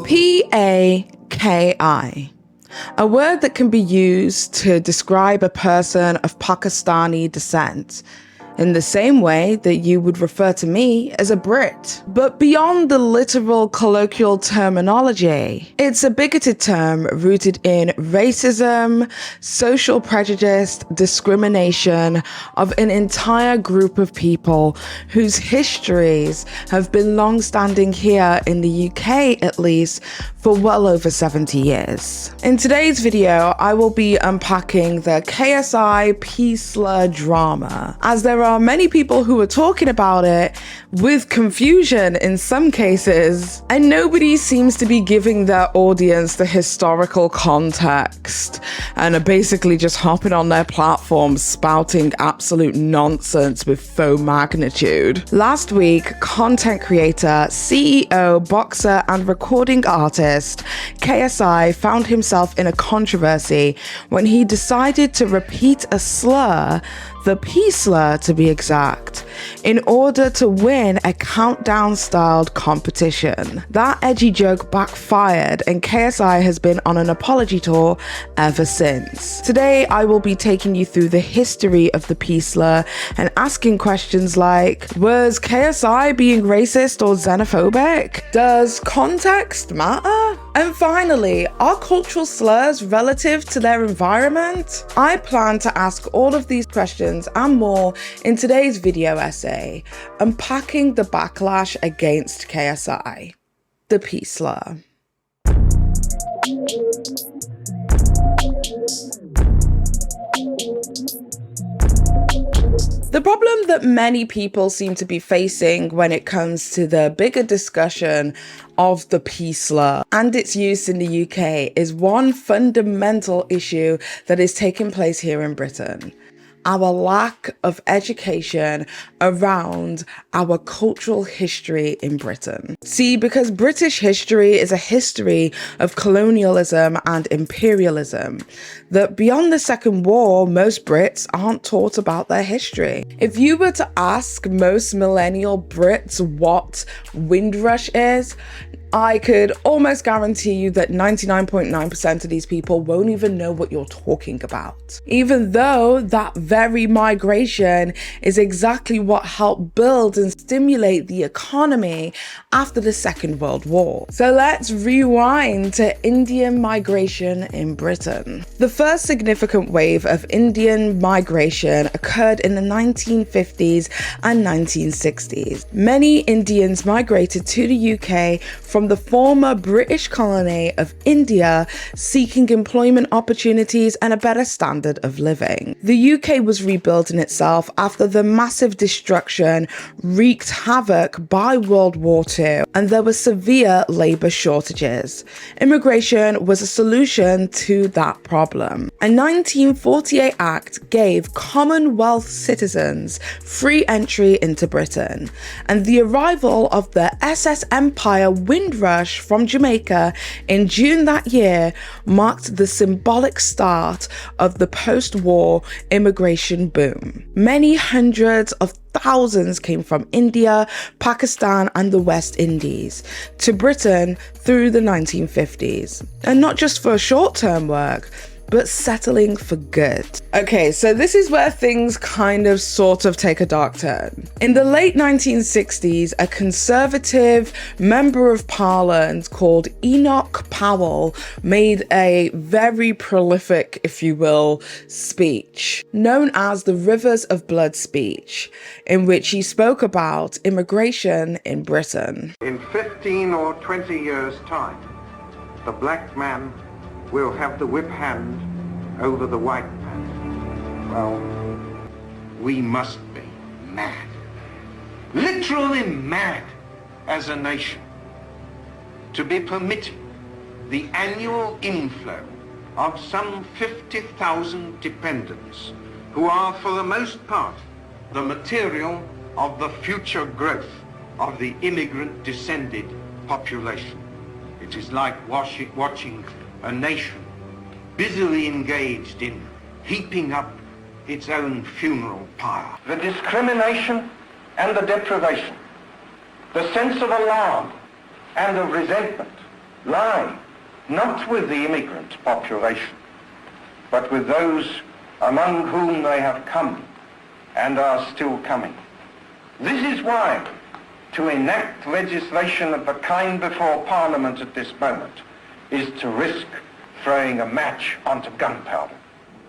P-A-K-I. A word that can be used to describe a person of Pakistani descent, in the same way that you would refer to me as a Brit. But beyond the literal colloquial terminology, it's a bigoted term rooted in racism, social prejudice, discrimination of an entire group of people whose histories have been long-standing here in the UK, at least, for well over 70 years. In today's video, I will be unpacking the KSI P-slur drama, as there are many people who are talking about it with confusion in some cases, and nobody seems to be giving their audience the historical context and are basically just hopping on their platform spouting absolute nonsense with faux magnitude. Last week, content creator, CEO, boxer, and recording artist KSI found himself in a controversy when he decided to repeat a slur, the P-slur to be exact, in order to win a countdown-styled competition. That edgy joke backfired, and KSI has been on an apology tour ever since. Today, I will be taking you through the history of the P-slur and asking questions like, was KSI being racist or xenophobic? Does context matter? And finally, are cultural slurs relative to their environment? I plan to ask all of these questions and more in today's video essay, Unpacking the Backlash Against KSI, the P-slur. The problem that many people seem to be facing when it comes to the bigger discussion of the P-slur and its use in the UK is one fundamental issue that is taking place here in Britain: our lack of education around our cultural history in Britain. See, because British history is a history of colonialism and imperialism, that beyond the Second War, most Brits aren't taught about their history. If you were to ask most millennial Brits what Windrush is, I could almost guarantee you that 99.9% of these people won't even know what you're talking about. Even though that very migration is exactly what helped build and stimulate the economy after the Second World War. So let's rewind to Indian migration in Britain. The first significant wave of Indian migration occurred in the 1950s and 1960s. Many Indians migrated to the UK from the former British colony of India, seeking employment opportunities and a better standard of living. The UK was rebuilding itself after the massive destruction wreaked havoc by World War II, and there were severe labour shortages. Immigration was a solution to that problem. A 1948 Act gave Commonwealth citizens free entry into Britain, and the arrival of the SS Empire Windrush from Jamaica in June that year marked the symbolic start of the post-war immigration boom. Many hundreds of thousands came from India, Pakistan, and the West Indies to Britain through the 1950s, and not just for short-term work, but settling for good. Okay, so this is where things kind of sort of take a dark turn. In the late 1960s, a Conservative Member of Parliament called Enoch Powell made a very prolific, if you will, speech, known as the Rivers of Blood speech, in which he spoke about immigration in Britain. In 15 or 20 years' time, the black man will have the whip hand over the white man. Well, we must be mad, literally mad as a nation, to be permitting the annual inflow of some 50,000 dependents who are for the most part the material of the future growth of the immigrant descended population. It is like watching a nation busily engaged in heaping up its own funeral pyre. The discrimination and the deprivation, the sense of alarm and of resentment lie not with the immigrant population, but with those among whom they have come and are still coming. This is why to enact legislation of the kind before Parliament at this moment is to risk throwing a match onto gunpowder.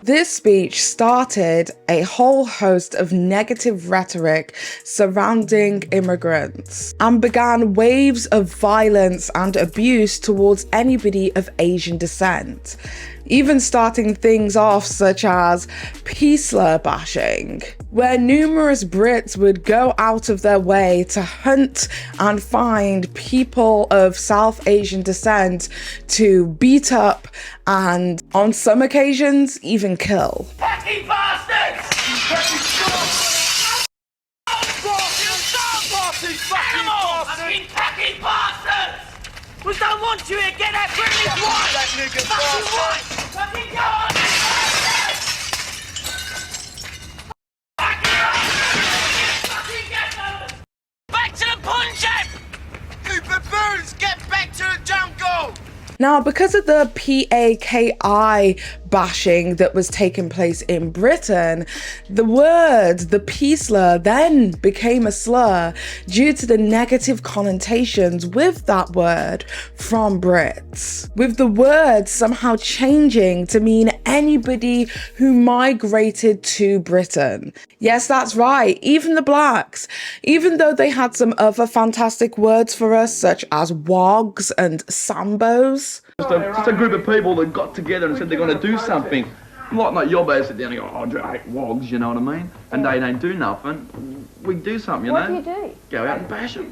This speech started a whole host of negative rhetoric surrounding immigrants and began waves of violence and abuse towards anybody of Asian descent, even starting things off such as P-slur bashing, where numerous Brits would go out of their way to hunt and find people of South Asian descent to beat up and, on some occasions, even kill. Fucking bastards! Fucking bastards! We don't want you here, get that British white! Fucking white! Fucking go on, bastards! Fucking get them! Back to the Punjab! You baboons, get back to the jungle! Now, because of the PAKI bashing that was taking place in Britain, the word, the P-slur, then became a slur due to the negative connotations with that word from Brits, with the word somehow changing to mean anybody who migrated to Britain. Yes, that's right, even the blacks, even though they had some other fantastic words for us, such as wogs and sambos. Just a group of people that got together and said they're going to do something. Not your base sit down and go, oh, I hate wogs, you know what I mean? And they don't do nothing. We do something, you know? What do you do? Go out and bash them.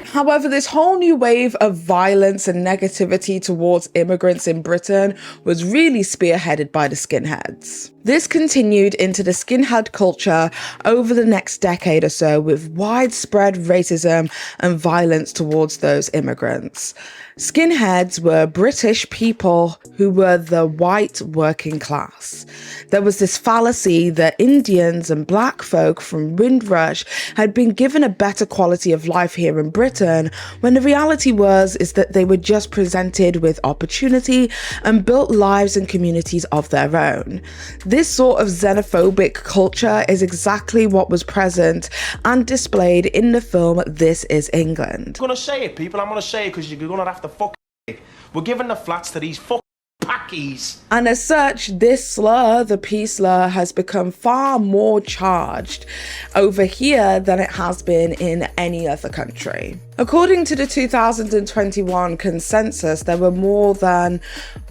However, this whole new wave of violence and negativity towards immigrants in Britain was really spearheaded by the skinheads. This continued into the skinhead culture over the next decade or so, with widespread racism and violence towards those immigrants. Skinheads were British people who were the white working class. There was this fallacy that Indians and black folk from Windrush had been given a better quality of life here in Britain, when the reality is that they were just presented with opportunity and built lives and communities of their own. This sort of xenophobic culture is exactly what was present and displayed in the film This Is England. I'm gonna say it, people. I'm gonna say it because you're gonna have to fuck it. We're giving the flats to these fucking packies. And as such, this slur, the P-slur, has become far more charged over here than it has been in any other country. According to the 2021 consensus, there were more than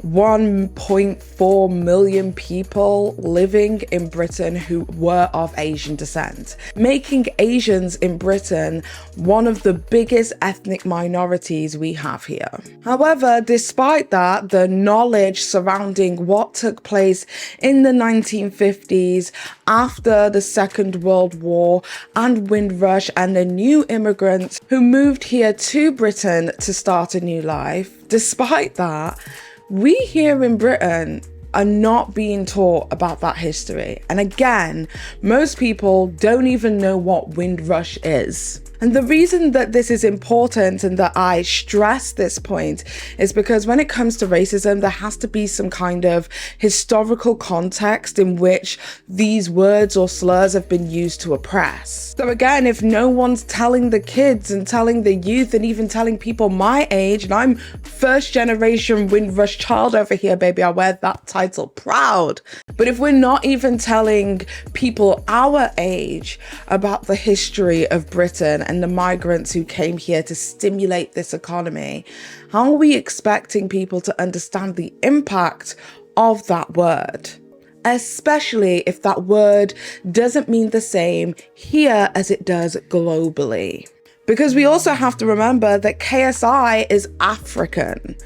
1.4 million people living in Britain who were of Asian descent, making Asians in Britain one of the biggest ethnic minorities we have here. However, despite that, the knowledge surrounding what took place in the 1950s after the Second World War and Windrush and the new immigrants who moved here to Britain to start a new life, despite that, we here in Britain are not being taught about that history. And again, most people don't even know what Windrush is. And the reason that this is important and that I stress this point is because when it comes to racism, there has to be some kind of historical context in which these words or slurs have been used to oppress. So again, if no one's telling the kids and telling the youth and even telling people my age, and I'm first generation Windrush child over here, baby, I wear that title proud. But if we're not even telling people our age about the history of Britain and the migrants who came here to stimulate this economy, how are we expecting people to understand the impact of that word? Especially if that word doesn't mean the same here as it does globally. Because we also have to remember that KSI is African.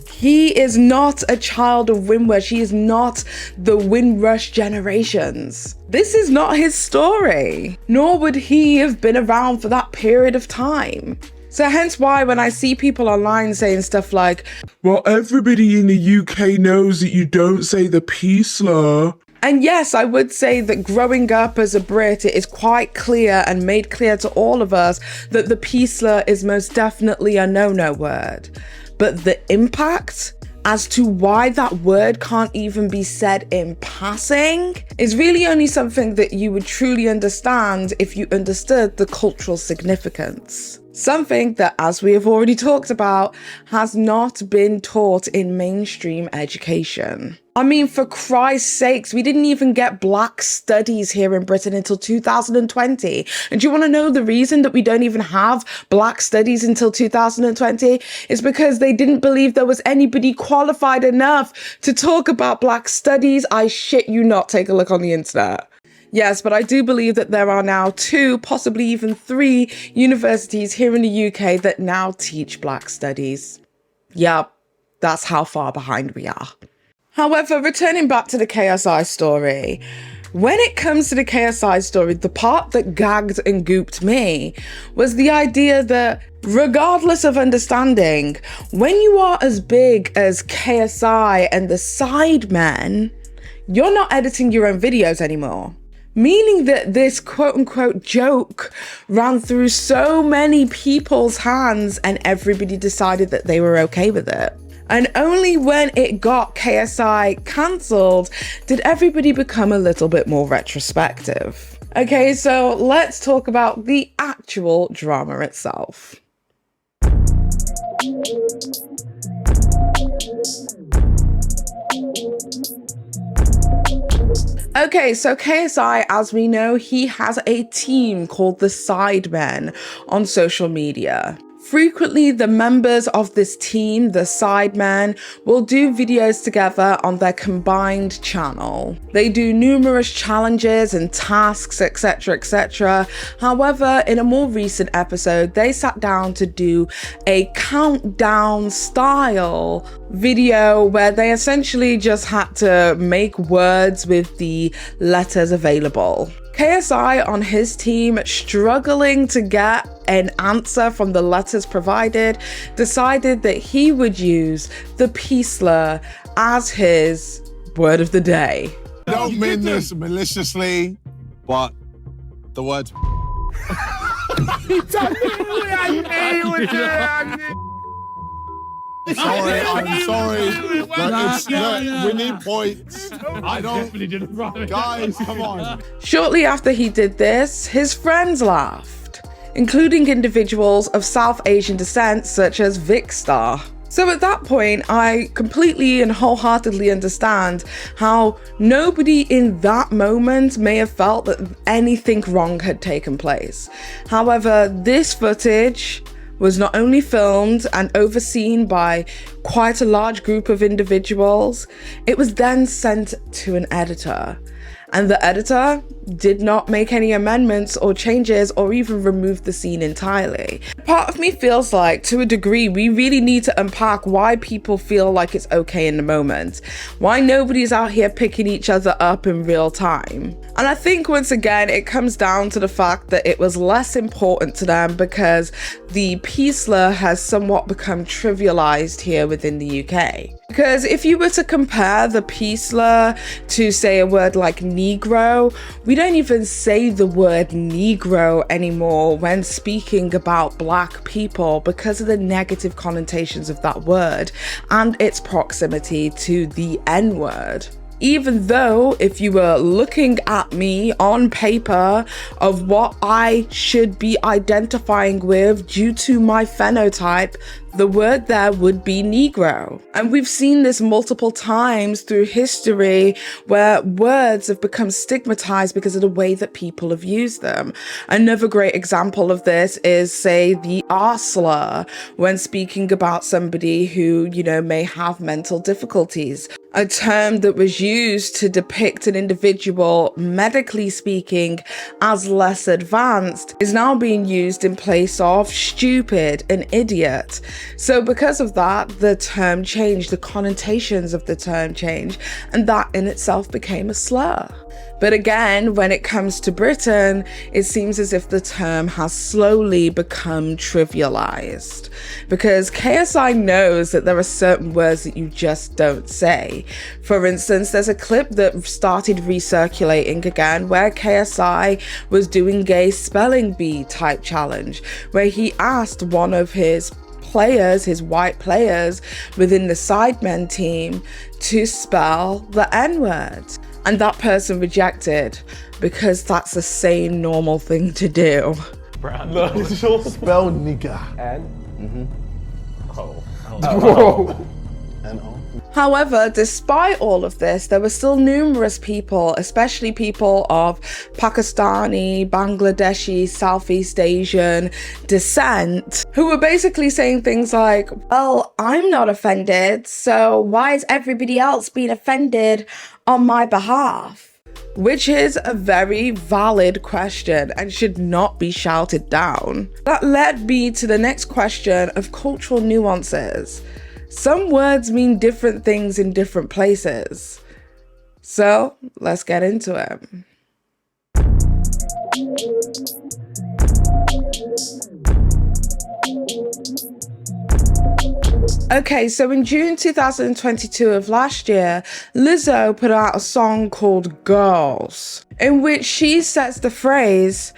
He is not a child of Windrush. He is not the Windrush generations. This is not his story, nor would he have been around for that period of time. So hence why when I see people online saying stuff like, well, everybody in the UK knows that you don't say the P-slur. And yes, I would say that growing up as a Brit, it is quite clear and made clear to all of us that the P slur is most definitely a no-no word. But the impact as to why that word can't even be said in passing is really only something that you would truly understand if you understood the cultural significance. Something that, as we have already talked about, has not been taught in mainstream education. I mean, for Christ's sakes, we didn't even get Black studies here in Britain until 2020. And do you want to know the reason that we don't even have Black studies until 2020? It's because they didn't believe there was anybody qualified enough to talk about Black studies. I shit you not, take a look on the internet. Yes, but I do believe that there are now 2, possibly even 3 universities here in the UK that now teach Black studies. Yep, that's how far behind we are. However, returning back to the KSI story, when it comes to the KSI story, the part that gagged and gooped me was the idea that regardless of understanding, when you are as big as KSI and the Sidemen, you're not editing your own videos anymore. Meaning that this quote-unquote joke ran through so many people's hands and everybody decided that they were okay with it. And only when it got KSI cancelled did everybody become a little bit more retrospective. Okay, so let's talk about the actual drama itself. Okay, so KSI, as we know, he has a team called the Sidemen on social media. Frequently, the members of this team, the Sidemen, will do videos together on their combined channel. They do numerous challenges and tasks, etc, etc. However, in a more recent episode, they sat down to do a countdown style video where they essentially just had to make words with the letters available. KSI on his team, struggling to get an answer from the letters provided, decided that he would use the P slur as his word of the day. I don't mean this maliciously, but the word. Sorry, I'm sorry. Look, we need points. I definitely did it right. Guys, come on. Shortly after he did this, his friends laughed, including individuals of South Asian descent such as Vicstar. So at that point, I completely and wholeheartedly understand how nobody in that moment may have felt that anything wrong had taken place. However, this footage was not only filmed and overseen by quite a large group of individuals, it was then sent to an editor. And the editor did not make any amendments or changes or even remove the scene entirely. Part of me feels like, to a degree, we really need to unpack why people feel like it's okay in the moment. Why nobody's out here picking each other up in real time. And I think once again, it comes down to the fact that it was less important to them because the P slur has somewhat become trivialized here within the UK. Because if you were to compare the P slur to, say, a word like Negro, we don't even say the word Negro anymore when speaking about Black people because of the negative connotations of that word and its proximity to the N-word. Even though if you were looking at me on paper of what I should be identifying with due to my phenotype, the word there would be Negro. And we've seen this multiple times through history where words have become stigmatized because of the way that people have used them. Another great example of this is, say, the R slur when speaking about somebody who, may have mental difficulties. A term that was used to depict an individual, medically speaking, as less advanced is now being used in place of stupid and idiot. So because of that, the term changed, the connotations of the term changed, and that in itself became a slur. But again, when it comes to Britain, it seems as if the term has slowly become trivialized, because KSI knows that there are certain words that you just don't say. For instance, there's a clip that started recirculating again where KSI was doing a spelling bee type challenge, where he asked one of his players, his white players within the Sidemen team, to spell the N-word. And that person rejected, because that's the same normal thing to do. Spell nigga. However, despite all of this, there were still numerous people, especially people of Pakistani, Bangladeshi, Southeast Asian descent, who were basically saying things like, well, I'm not offended, so why is everybody else being offended on my behalf? Which is a very valid question and should not be shouted down. That led me to the next question of cultural nuances. Some words mean different things in different places. So let's get into it. Okay, so in June 2022 of last year, Lizzo put out a song called Girls, in which she says the phrase,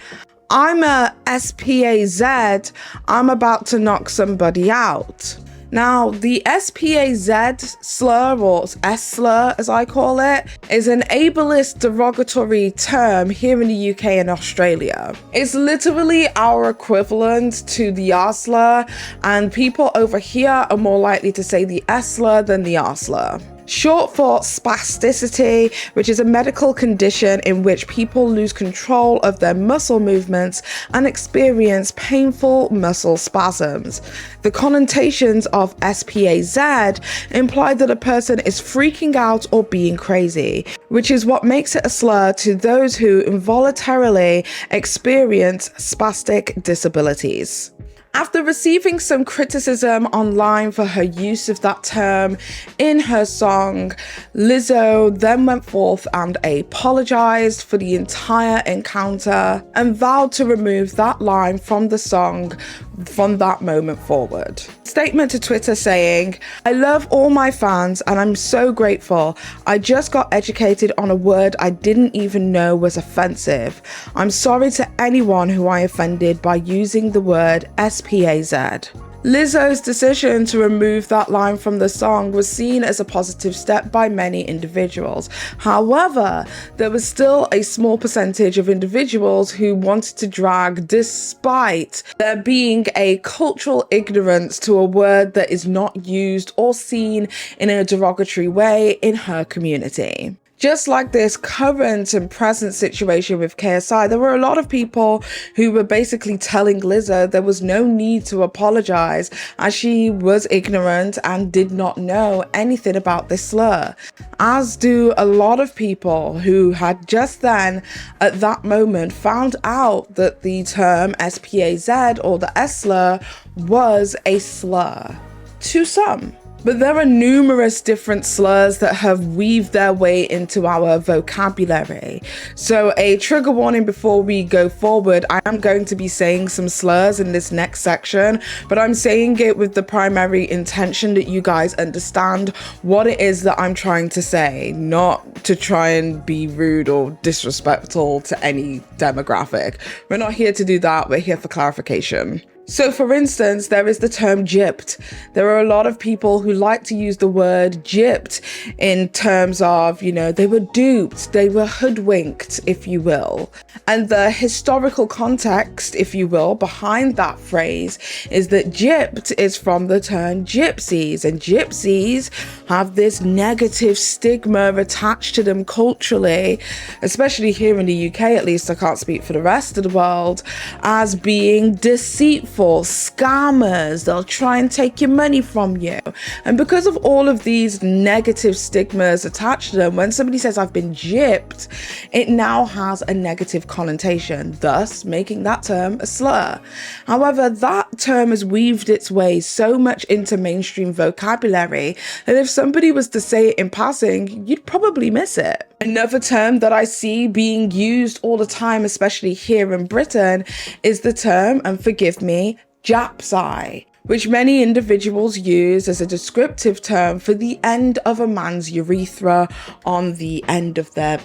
I'm a SPAZ, I'm about to knock somebody out. Now, the SPAZ slur, or S-slur as I call it, is an ableist derogatory term here in the UK and Australia. It's literally our equivalent to the R-slur, and people over here are more likely to say the S-slur than the R-slur. Short for spasticity, which is a medical condition in which people lose control of their muscle movements and experience painful muscle spasms. The connotations of SPAZ imply that a person is freaking out or being crazy, which is what makes it a slur to those who involuntarily experience spastic disabilities. After receiving some criticism online for her use of that term in her song, Lizzo then went forth and apologized for the entire encounter and vowed to remove that line from the song from that moment forward. Statement to Twitter saying, I love all my fans and I'm so grateful. I just got educated on a word I didn't even know was offensive. I'm sorry to anyone who I offended by using the word SPAZ. Lizzo's decision to remove that line from the song was seen as a positive step by many individuals. However, there was still a small percentage of individuals who wanted to drag, despite there being a cultural ignorance to a word that is not used or seen in a derogatory way in her community. Just like this current and present situation with KSI, there were a lot of people who were basically telling Lizzo there was no need to apologize, as she was ignorant and did not know anything about this slur. As do a lot of people who had just then, at that moment, found out that the term SPAZ or the S slur was a slur to some. But there are numerous different slurs that have weaved their way into our vocabulary. So a trigger warning before we go forward, I am going to be saying some slurs in this next section, but I'm saying it with the primary intention that you guys understand what it is that I'm trying to say, not to try and be rude or disrespectful to any demographic. We're not here to do that, we're here for clarification. So for instance, there is the term gypped. There are a lot of people who like to use the word gypped in terms of, you know, they were duped, they were hoodwinked, if you will. And the historical context, if you will, behind that phrase is that gypped is from the term gypsies, and gypsies have this negative stigma attached to them culturally, especially here in the UK, at least I can't speak for the rest of the world, as being deceitful, scammers, they'll try and take your money from you. And because of all of these negative stigmas attached to them, when somebody says I've been gypped, it now has a negative connotation, thus making that term a slur. However, that that term has weaved its way so much into mainstream vocabulary that if somebody was to say it in passing, you'd probably miss it. Another term that I see being used all the time, especially here in Britain, is the term, and forgive me, Japsai, which many individuals use as a descriptive term for the end of a man's urethra on the end of their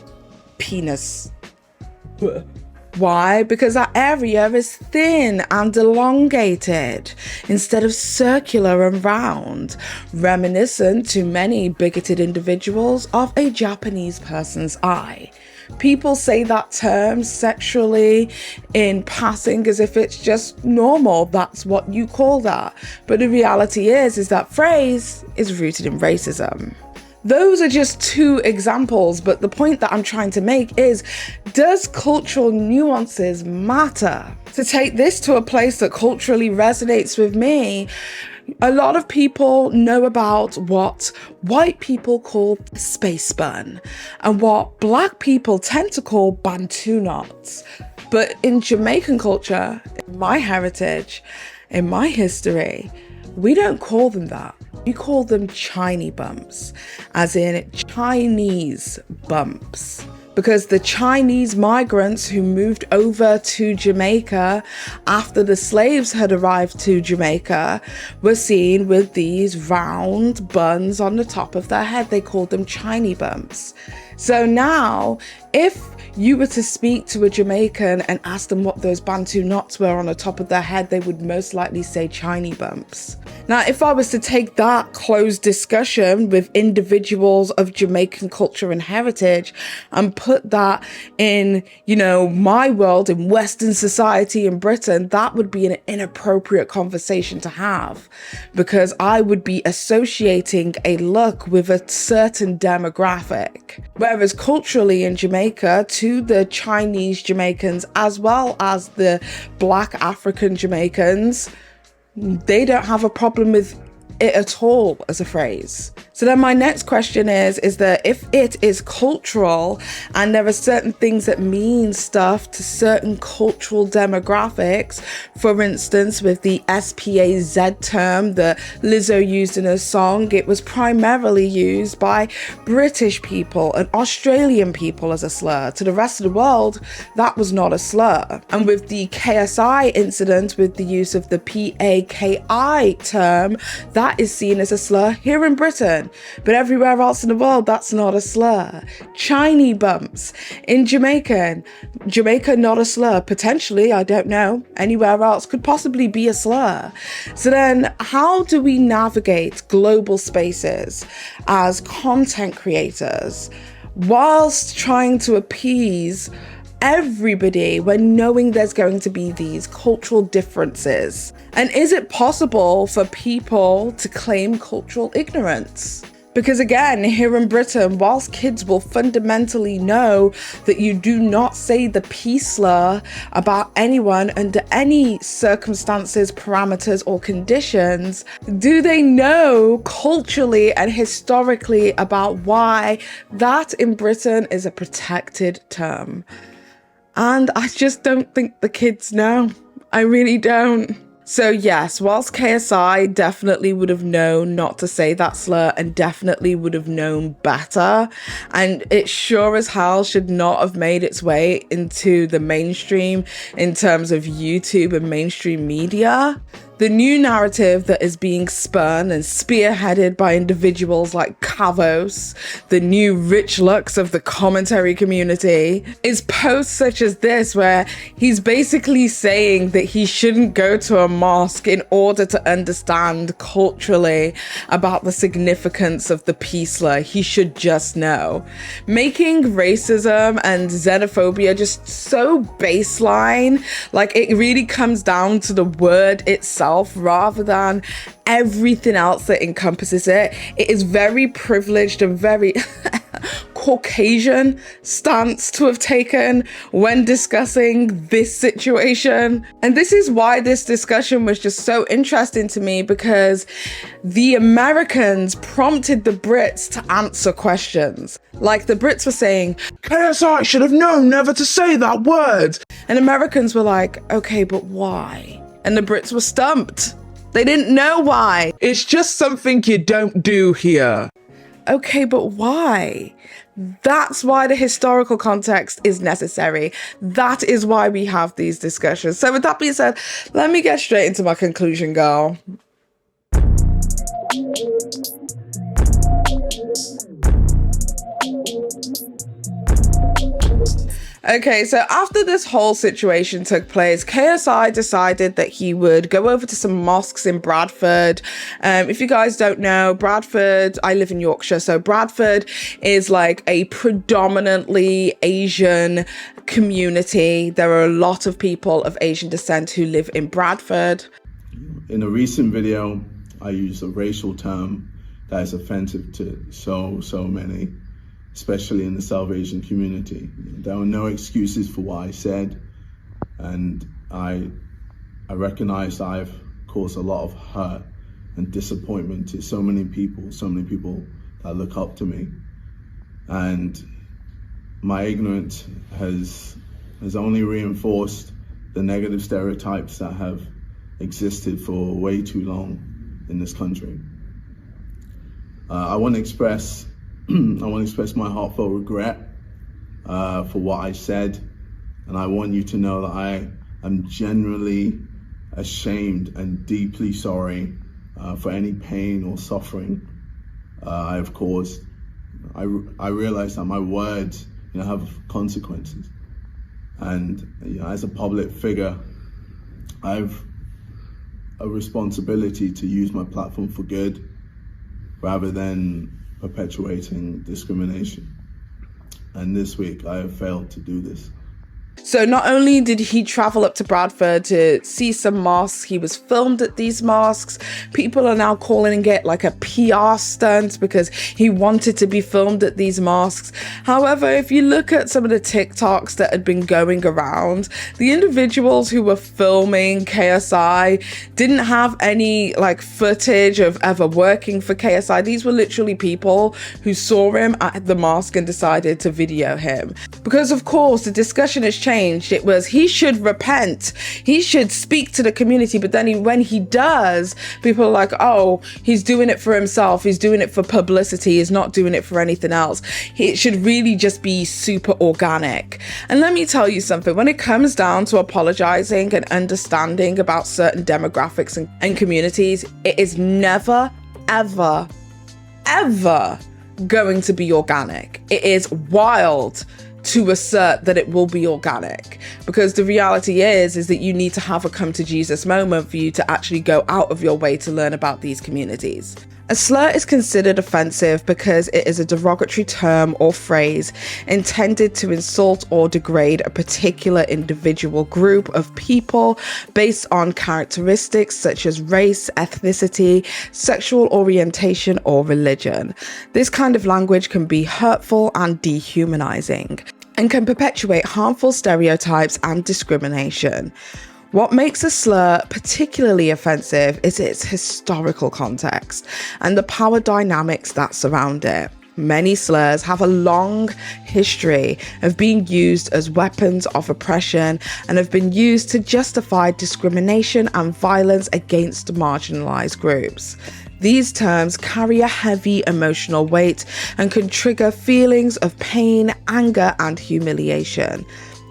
penis. Why? Because that area is thin and elongated instead of circular and round, reminiscent to many bigoted individuals of a Japanese person's eye. People say that term sexually in passing as if it's just normal. That's what you call that. But the reality is that phrase is rooted in racism. Those are just two examples, but the point that I'm trying to make is, does cultural nuances matter? To take this to a place that culturally resonates with me, a lot of people know about what white people call space bun and what black people tend to call Bantu knots. But in Jamaican culture, in my heritage, in my history, we don't call them that. We call them Chinese bumps, as in Chinese bumps. Because the Chinese migrants who moved over to Jamaica after the slaves had arrived to Jamaica were seen with these round buns on the top of their head. They called them Chinese bumps. So now, if you were to speak to a Jamaican and ask them what those Bantu knots were on the top of their head, they would most likely say Chinese bumps. Now, if I was to take that closed discussion with individuals of Jamaican culture and heritage and put that in, my world, in Western society in Britain, that would be an inappropriate conversation to have, because I would be associating a look with a certain demographic. Whereas culturally in Jamaica, to the Chinese Jamaicans as well as the Black African Jamaicans, they don't have a problem with it at all as a phrase. So then my next question is that if it is cultural and there are certain things that mean stuff to certain cultural demographics, for instance, with the SPAZ term that Lizzo used in her song, it was primarily used by British people and Australian people as a slur. To the rest of the world, that was not a slur. And with the KSI incident, with the use of the PAKI term, that is seen as a slur here in Britain. But everywhere else in the world, that's not a slur. Chinese bumps in Jamaica, not a slur. Potentially, I don't know, anywhere else could possibly be a slur. So then how do we navigate global spaces as content creators whilst trying to appease everybody when knowing there's going to be these cultural differences? And is it possible for people to claim cultural ignorance? Because again, here in Britain, whilst kids will fundamentally know that you do not say the P slur about anyone under any circumstances, parameters, or conditions, do they know culturally and historically about why that in Britain is a protected term? And I just don't think the kids know. I really don't. So yes, whilst KSI definitely would have known not to say that slur and definitely would have known better, and it sure as hell should not have made its way into the mainstream in terms of YouTube and mainstream media, the new narrative that is being spun and spearheaded by individuals like Kavos, the new rich lux of the commentary community, is posts such as this where he's basically saying that he shouldn't go to a mosque in order to understand culturally about the significance of the P slur. He should just know. Making racism and xenophobia just so baseline, like it really comes down to the word itself rather than everything else that encompasses it. It is very privileged and very Caucasian stance to have taken when discussing this situation. And this is why this discussion was just so interesting to me, because the Americans prompted the Brits to answer questions. Like the Brits were saying, KSI should have known never to say that word. And Americans were like, okay, but why? And the Brits were stumped. They didn't know why. It's just something you don't do here. Okay, but why? That's why the historical context is necessary. That is why we have these discussions. So with that being said, let me get straight into my conclusion, girl. Okay, so after this whole situation took place, KSI decided that he would go over to some mosques in Bradford. If you guys don't know, Bradford, I live in Yorkshire, so Bradford is like a predominantly Asian community. There are a lot of people of Asian descent who live in Bradford. In a recent video, I used a racial term that is offensive to so many, especially in the South Asian community. There were no excuses for what I said, and I recognize I've caused a lot of hurt and disappointment to so many people that look up to me. And my ignorance has only reinforced the negative stereotypes that have existed for way too long in this country. I want to express my heartfelt regret for what I said, and I want you to know that I am genuinely ashamed and deeply sorry for any pain or suffering I have caused. I realize that my words, have consequences, and as a public figure, I have a responsibility to use my platform for good rather than perpetuating discrimination. And this week I have failed to do this. So not only did he travel up to Bradford to see some mosques, he was filmed at these mosques. People are now calling it like a PR stunt because he wanted to be filmed at these mosques. However, if you look at some of the TikToks that had been going around, the individuals who were filming KSI didn't have any footage of ever working for KSI. These were literally people who saw him at the mosque and decided to video him. Because of course the discussion has changed. It was he should repent, he should speak to the community, but then when he does, people are like, oh, he's doing it for himself, he's doing it for publicity, he's not doing it for anything else. It should really just be super organic. And let me tell you something, when it comes down to apologizing and understanding about certain demographics and communities, it is never, ever going to be organic. It is wild to assert that it will be organic, because the reality is that you need to have a come to Jesus moment for you to actually go out of your way to learn about these communities. A slur is considered offensive because it is a derogatory term or phrase intended to insult or degrade a particular individual group of people based on characteristics such as race, ethnicity, sexual orientation, or religion. This kind of language can be hurtful and dehumanizing and can perpetuate harmful stereotypes and discrimination. What makes a slur particularly offensive is its historical context and the power dynamics that surround it. Many slurs have a long history of being used as weapons of oppression and have been used to justify discrimination and violence against marginalized groups. These terms carry a heavy emotional weight and can trigger feelings of pain, anger, and humiliation.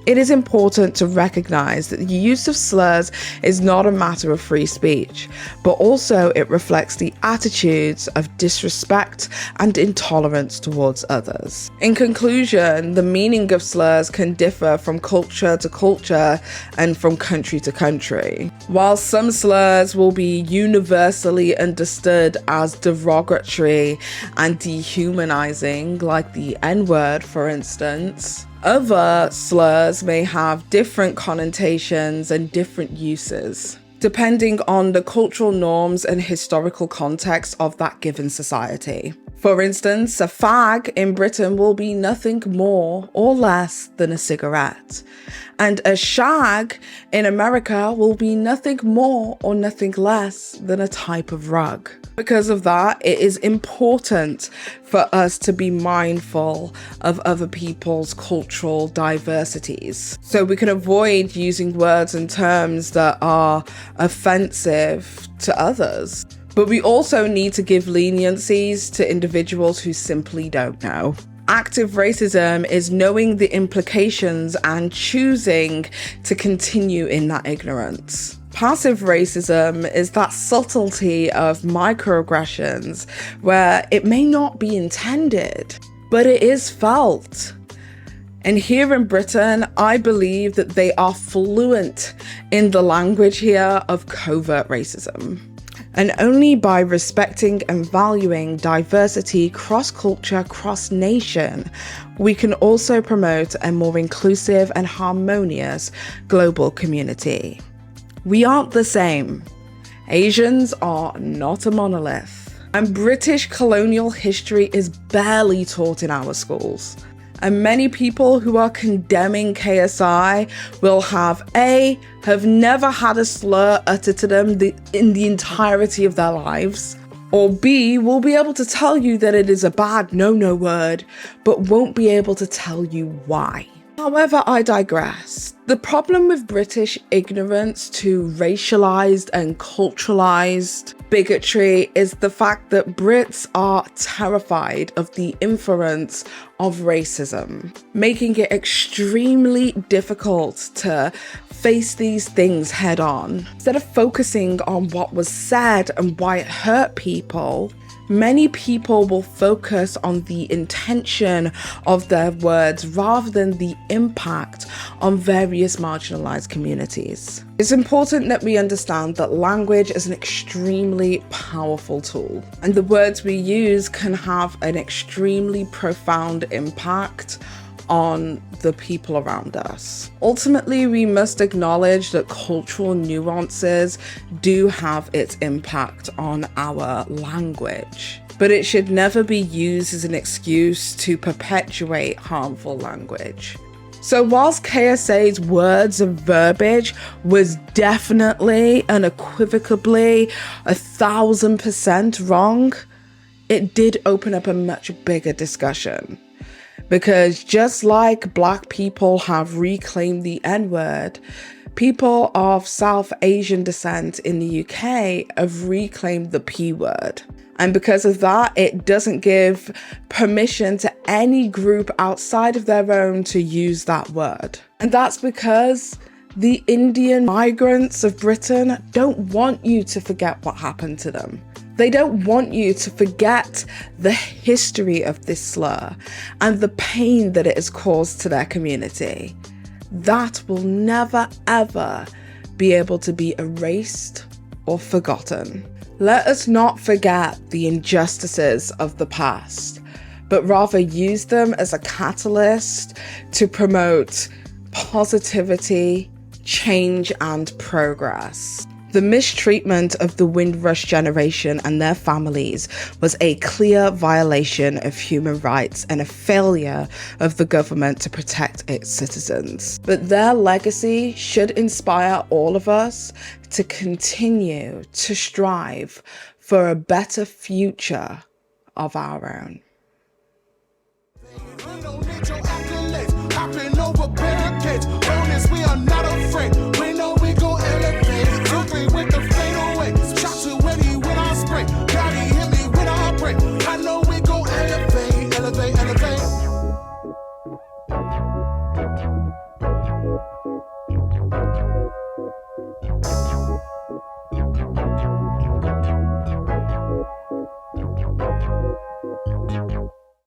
It is important to recognize that the use of slurs is not a matter of free speech, but also it reflects the attitudes of disrespect and intolerance towards others. In conclusion, the meaning of slurs can differ from culture to culture and from country to country. While some slurs will be universally understood as derogatory and dehumanizing, like the N-word, for instance, other slurs may have different connotations and different uses, depending on the cultural norms and historical context of that given society. For instance, a fag in Britain will be nothing more or less than a cigarette, and a shag in America will be nothing more or nothing less than a type of rug. Because of that, it is important for us to be mindful of other people's cultural diversities, so we can avoid using words and terms that are offensive to others. But we also need to give leniencies to individuals who simply don't know. Active racism is knowing the implications and choosing to continue in that ignorance. Passive racism is that subtlety of microaggressions where it may not be intended, but it is felt. And here in Britain, I believe that they are fluent in the language here of covert racism. And only by respecting and valuing diversity cross-culture, cross-nation, we can also promote a more inclusive and harmonious global community. We aren't the same. Asians are not a monolith. And British colonial history is barely taught in our schools. And many people who are condemning KSI will have never had a slur uttered to them in the entirety of their lives, or B, will be able to tell you that it is a bad no-no word, but won't be able to tell you why. However, I digress. The problem with British ignorance to racialized and culturalized bigotry is the fact that Brits are terrified of the influence of racism, making it extremely difficult to face these things head on. Instead of focusing on what was said and why it hurt people, many people will focus on the intention of their words rather than the impact on various marginalized communities. It's important that we understand that language is an extremely powerful tool, and the words we use can have an extremely profound impact on the people around us. Ultimately, we must acknowledge that cultural nuances do have its impact on our language, but it should never be used as an excuse to perpetuate harmful language. So whilst KSA's words and verbiage was definitely unequivocally 1000% wrong, it did open up a much bigger discussion. Because just like Black people have reclaimed the N-word, people of South Asian descent in the UK have reclaimed the P-word. And because of that, it doesn't give permission to any group outside of their own to use that word. And that's because the Indian migrants of Britain don't want you to forget what happened to them. They don't want you to forget the history of this slur and the pain that it has caused to their community. That will never, ever be able to be erased or forgotten. Let us not forget the injustices of the past, but rather use them as a catalyst to promote positivity, change, and progress. The mistreatment of the Windrush generation and their families was a clear violation of human rights and a failure of the government to protect its citizens. But their legacy should inspire all of us to continue to strive for a better future of our own.